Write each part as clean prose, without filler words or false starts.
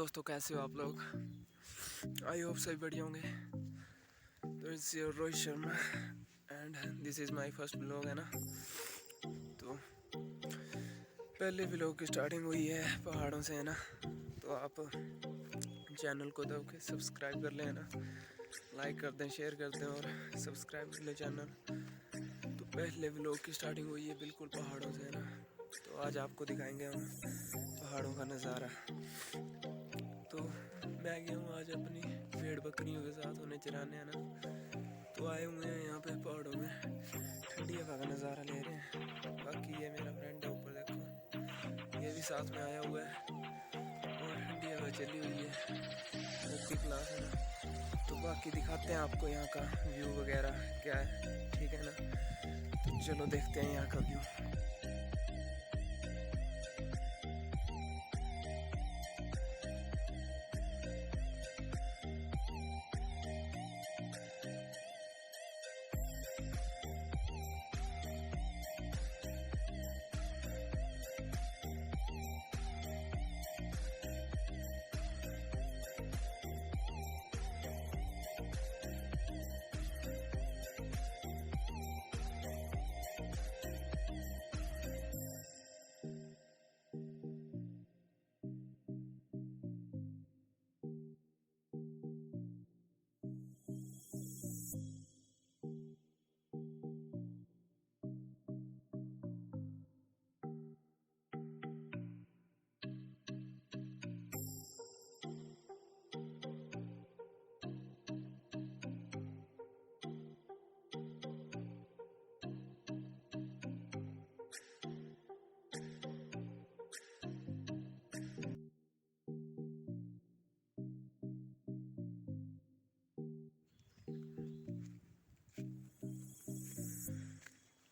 दोस्तों, कैसे हो आप लोग? आई होप सभी बढ़िया होंगे। तो it's your Rohit Sharma and this is my first blog, है ना। तो पहले व्लॉग की स्टार्टिंग हुई है पहाड़ों से, है ना। तो आप चैनल को दब के सब्सक्राइब कर लें, है ना। लाइक कर दें, शेयर कर दें और सब्सक्राइब कर लें चैनल। तो पहले व्लॉग की स्टार्टिंग हुई है बिल्कुल पहाड़ों से, है ना। तो आज आपको दिखाएंगे हम पहाड़ों का नज़ारा। तो मैं गया हूँ आज अपनी भेड़ बकरियों के साथ उन्हें चराने, है ना। तो आए हुए हैं यहाँ पे पहाड़ों में, ठंडी हवा का नज़ारा ले रहे हैं। बाकी ये मेरा फ्रेंड है ऊपर, देखो ये भी साथ में आया हुआ है और ठंडी हवा चली हुई है, ओपी क्लास, है ना। तो बाकी दिखाते हैं आपको यहाँ का व्यू वगैरह क्या है, ठीक है ना। तो चलो देखते हैं यहाँ का व्यू।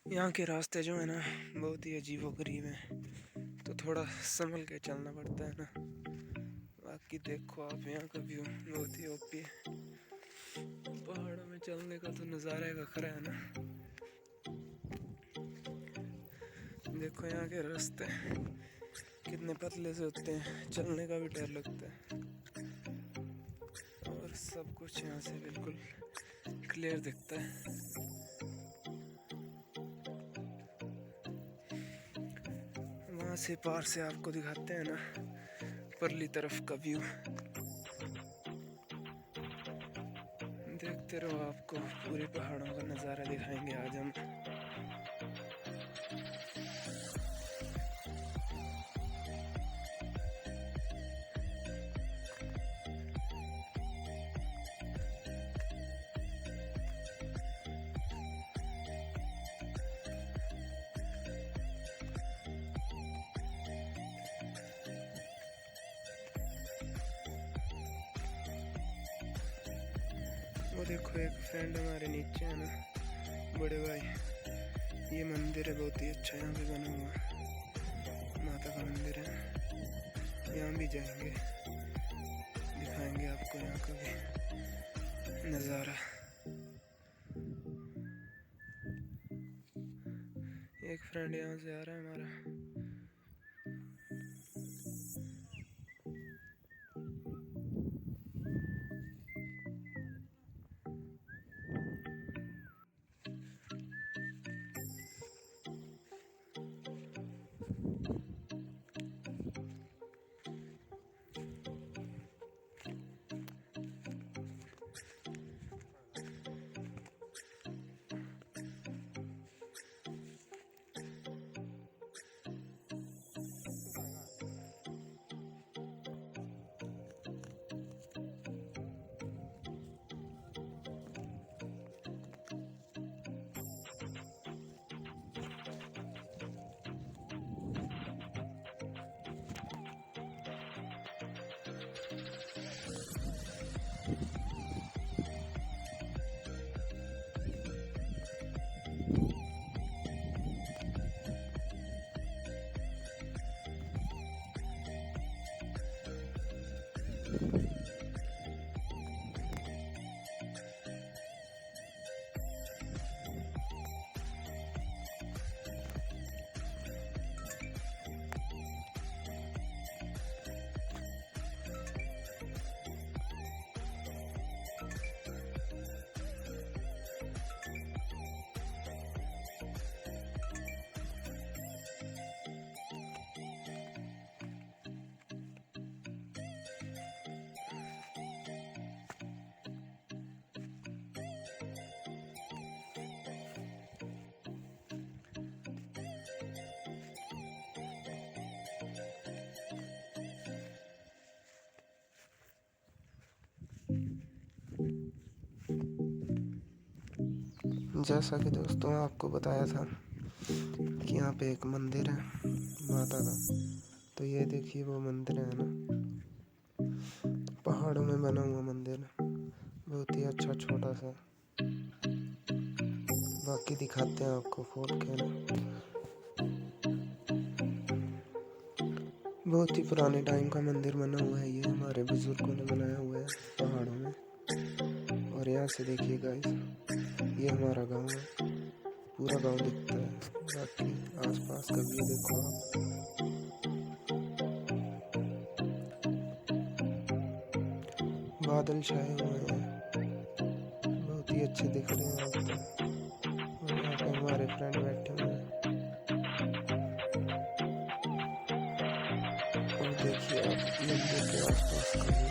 यहाँ के रास्ते जो है ना बहुत ही अजीबोगरीब हैं, तो थोड़ा संभल के चलना पड़ता है ना। बाकी देखो आप यहाँ का व्यू बहुत ही ओपी है। पहाड़ों में चलने का तो नज़ारा का खरा है ना। देखो यहाँ के रास्ते कितने पतले से होते हैं, चलने का भी डर लगता है। और सब कुछ यहाँ से बिल्कुल क्लियर दिखता है। वहाँ से पार से आपको दिखाते हैं ना परली तरफ का व्यू। देखते रहो, आपको पूरे पहाड़ों का नज़ारा दिखाएंगे आज हम। वो देखो एक फ्रेंड हमारे नीचे है ना, बड़े भाई। ये मंदिर है बहुत ही अच्छा यहाँ पे बना हुआ, माता का मंदिर है। यहाँ भी जाएंगे, दिखाएंगे आपको यहाँ का भी नज़ारा। एक फ्रेंड यहाँ से आ रहा है हमारा। जैसा कि दोस्तों आपको बताया था कि यहाँ पे एक मंदिर है माता का, तो ये देखिए वो मंदिर है ना, पहाड़ों में बना हुआ मंदिर, बहुत ही अच्छा छोटा सा। बाकी दिखाते हैं आपको खोल के ना। बहुत ही पुराने टाइम का मंदिर बना हुआ है, ये हमारे बुजुर्गों ने बनाया हुआ है पहाड़ों में। और यहाँ से देखिए गाइस, ये हमारा गांव है, पूरा गांव दिखता है। बाकी आसपास का व्यू देखो आप। बादल छाए हुए हैं, बहुत ही अच्छे दिख रहे हैं आप तो। और यहाँ पे हमारे फ्रेंड बैठे हुए हैं, और देखिए आप मंदिर के आसपास का व्यू।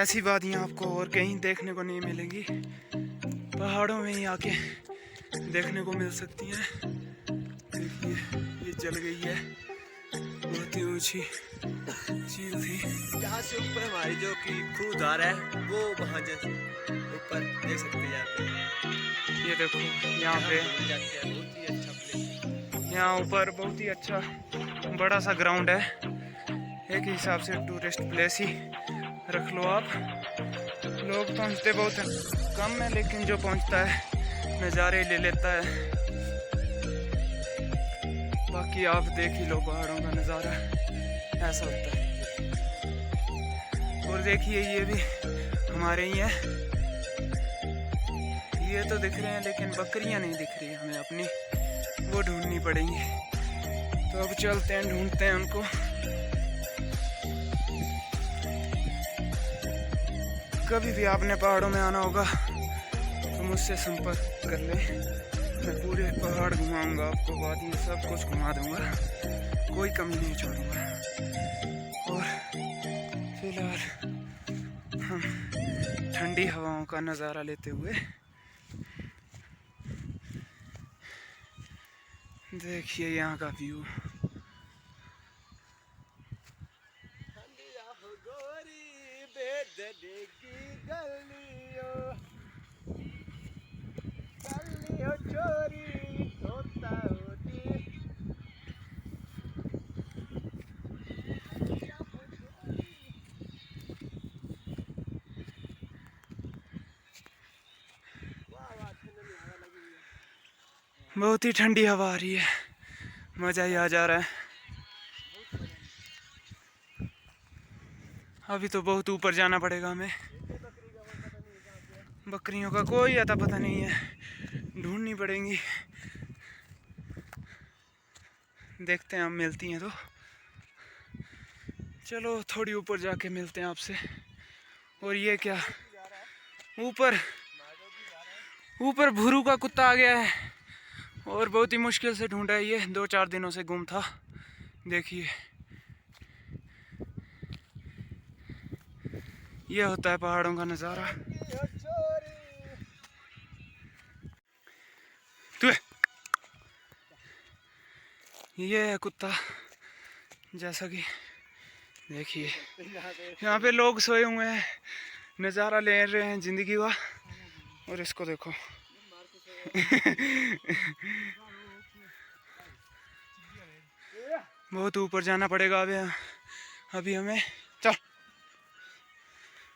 ऐसी वादियाँ आपको और कहीं देखने को नहीं मिलेंगी, पहाड़ों में ही आके देखने को मिल सकती हैं। देखिए ये जल गई है, बहुत ही ऊंची झील थी। यहाँ से ऊपर हमारी जो कि खुद आ रहा है वो वहाँ जैसे ऊपर देख सकते हैं। यहाँ पे ये देखो यहाँ पे बहुत ही अच्छा प्लेस, यहाँ ऊपर बहुत ही अच्छा बड़ा सा ग्राउंड है, एक हिसाब से टूरिस्ट प्लेस ही रख लो आप। लोग पहुँचते बहुत कम है, लेकिन जो पहुँचता है नज़ारे ले लेता है। बाकी आप देख ही लो पहाड़ों का नज़ारा ऐसा होता है। और देखिए ये भी हमारे ही है, ये तो दिख रहे हैं लेकिन बकरियां नहीं दिख रही हमें अपनी, वो ढूंढनी पड़ेंगी। तो अब चलते हैं, ढूंढते हैं उनको। कभी भी आपने पहाड़ों में आना होगा तो मुझसे संपर्क कर लें, मैं पूरे पहाड़ घुमाऊंगा आपको, बाद में सब कुछ घुमा दूंगा, कोई कमी नहीं छोड़ूंगा। और फिलहाल हम ठंडी हवाओं का नज़ारा लेते हुए देखिए यहाँ का व्यू। बहुत ही ठंडी हवा आ रही है, मज़ा ही आ जा रहा है। अभी तो बहुत ऊपर जाना पड़ेगा हमें, बकरियों का कोई अता पता नहीं है, ढूंढनी पड़ेंगी। देखते हैं हम मिलती हैं तो। चलो थोड़ी ऊपर जाके मिलते हैं आपसे। और ये क्या, ऊपर ऊपर भुरू का कुत्ता आ गया है, और बहुत ही मुश्किल से ढूंढा है, ये 2-4 दिनों से गुम था। देखिए ये होता है पहाड़ों का नज़ारा। ये है कुत्ता, जैसा कि देखिए यहाँ पे लोग सोए हुए हैं, नज़ारा ले रहे हैं ज़िंदगी का। और इसको देखो बहुत ऊपर जाना पड़ेगा अभी हमें। चल,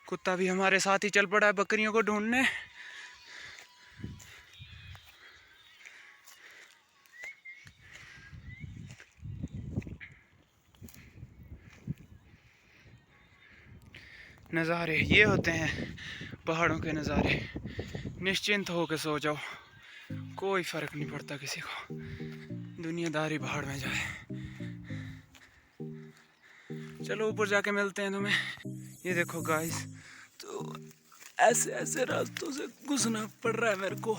कुत्ता भी हमारे साथ ही चल पड़ा है बकरियों को ढूंढने। नज़ारे ये होते हैं पहाड़ों के नज़ारे। निश्चिंत हो के सो जाओ, कोई फ़र्क नहीं पड़ता किसी को, दुनियादारी पहाड़ में जाए। चलो ऊपर जाके मिलते हैं तुम्हें। ये देखो गाइस, तो ऐसे ऐसे रास्तों से घुसना पड़ रहा है मेरे को,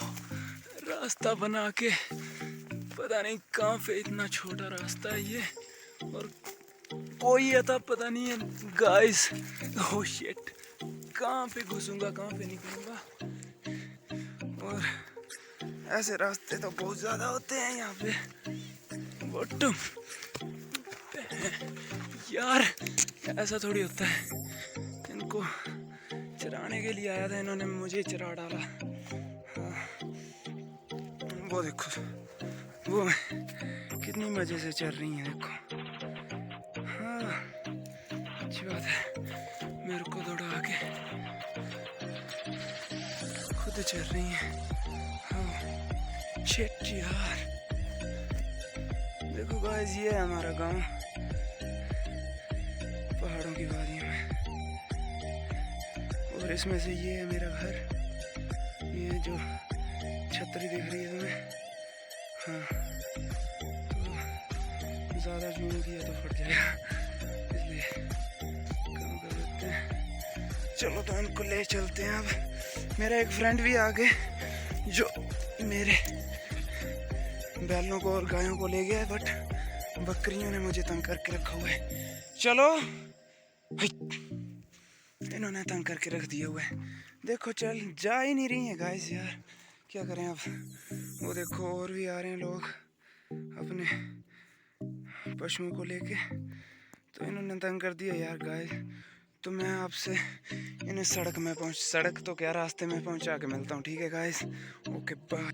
रास्ता बना के। पता नहीं कहाँ पे इतना छोटा रास्ता है ये, और कोई आता पता नहीं है गाइस। ओह शिट, कहाँ पे घुसूंगा कहाँ पे निकलूंगा। और ऐसे रास्ते तो बहुत ज़्यादा होते हैं यहाँ पे। बट यार ऐसा थोड़ी होता है, इनको चराने के लिए आया था, इन्होंने मुझे चरा डाला। हाँ, वो देखो वो कितनी मज़े से चल रही हैं, देखो। हाँ अच्छी बात है, मेरे को दौड़ा के खुद चल रही हैं। हाँ शिट यार। देखो गाइस, ये है हमारा गांव पहाड़ों की वादियों में, और इसमें से ये है मेरा घर। ये जो छतरी दिख रही है तुम्हें, हाँ तो ज़्यादा जूम किया तो फट जाएगा, इसलिए कम कर देते हैं। चलो तो इनको ले चलते हैं। अब मेरा एक फ्रेंड भी आ गए जो मेरे बैलों को और गायों को ले गया है, बट बकरियों ने मुझे तंग करके रखा हुआ है। चलो, इन्होंने तंग करके रख दिया हुआ है। देखो चल जा ही नहीं रही है गाइस यार, क्या करें अब। वो देखो और भी आ रहे हैं लोग अपने पशुओं को लेके, तो इन्होंने तंग कर दिया यार गाइस। तो मैं आपसे इन्हें सड़क तो क्या, रास्ते में पहुंचा के मिलता हूँ, ठीक है गाइस। Okay bye.